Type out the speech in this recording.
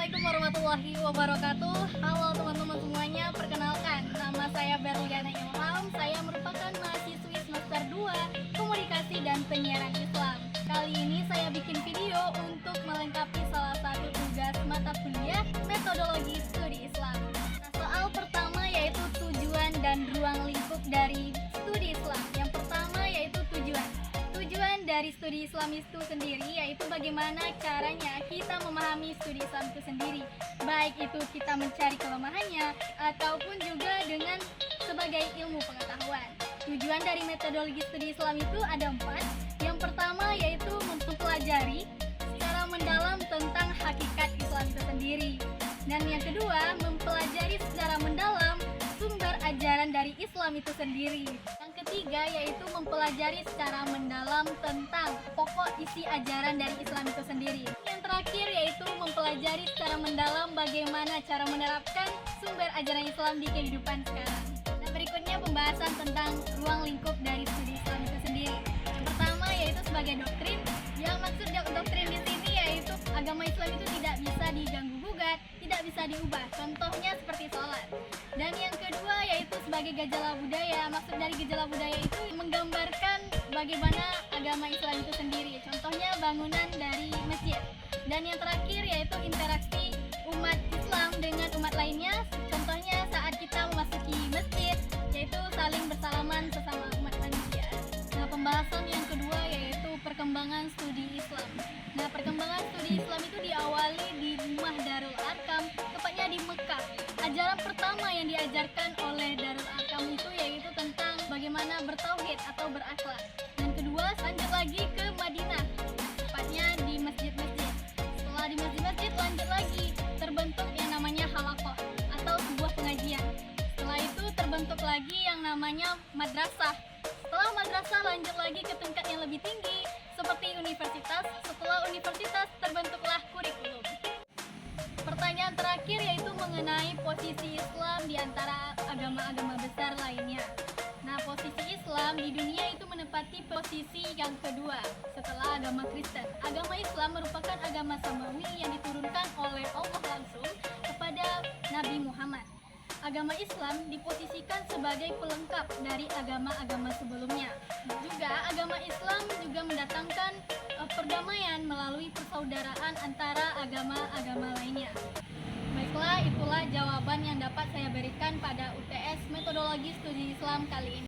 Assalamualaikum warahmatullahi wabarakatuh. Halo teman-teman semuanya, perkenalkan nama saya Berliana Ilham. Saya merupakan mahasiswi semester 2 Komunikasi dan Penyiaran Islam. Kali ini saya bikin video untuk melengkapi salah satu tugas mata kuliah metodologi studi Islam. Nah, soal pertama yaitu tujuan dan ruang lingkup dari studi Islam. Yang pertama yaitu tujuan. Tujuan dari studi Islam itu sendiri yaitu bagaimana caranya kita memahami studi Islam itu sendiri, baik itu kita mencari kelemahannya ataupun juga dengan sebagai ilmu pengetahuan. Tujuan dari metodologi studi Islam itu ada 4. Yang pertama yaitu mempelajari secara mendalam tentang hakikat Islam itu sendiri, dan yang kedua mempelajari secara mendalam sumber ajaran dari Islam itu sendiri. Yang ketiga yaitu mempelajari secara mendalam tentang pokok isi ajaran dari Islam itu sendiri. Yang terakhir yaitu mempelajari secara mendalam bagaimana cara menerapkan sumber ajaran Islam di kehidupan sekarang. Nah, berikutnya pembahasan tentang ruang lingkup dari studi Islam itu sendiri. Yang pertama yaitu sebagai doktrin. Yang maksud doktrin di sini yaitu agama Islam itu tidak bisa diganggu gugat, tidak bisa diubah. Contohnya seperti sholat. Dan yang kedua yaitu sebagai gejala budaya. Maksud dari gejala budaya itu menggambarkan bagaimana agama Islam itu sendiri. Contohnya bangunan dari masjid. Dan yang terakhir yaitu interaksi umat Islam dengan umat lainnya. Contohnya saat kita memasuki masjid, yaitu saling bersalaman sesama umat manusia. Nah, pembahasan yang kedua yaitu perkembangan studi Islam. Nah, perkembangan studi Islam itu diawali di rumah Darul Arkam, tepatnya di Mekah. Ajaran pertama yang diajarkan oleh Darul Arkam itu yaitu tentang bagaimana bertauhid atau berakhlak. Dan kedua, lanjut lagi ke Madinah, tepatnya di masjid-masjid. Setelah di masjid-masjid, lanjut lagi terbentuk yang namanya halaqah atau sebuah pengajian. Setelah itu terbentuk lagi yang namanya madrasah. Setelah madrasah lanjut lagi ke tingkat yang lebih tinggi seperti universitas. Setelah universitas terbentuklah kurikulum. Pertanyaan terakhir yaitu mengenai posisi Islam di antara agama-agama besar lainnya. Nah, posisi Islam di dunia itu menempati posisi yang kedua setelah agama Kristen. Agama Islam merupakan agama samawi yang diturunkan oleh Allah langsung kepada Nabi Muhammad. Agama Islam diposisikan sebagai pelengkap dari agama-agama sebelumnya. Juga agama Islam juga mendatangkan perdamaian melalui persaudaraan antara agama-agama lainnya. Baiklah, itulah jawaban yang dapat saya berikan pada UTS Metodologi Studi Islam kali ini.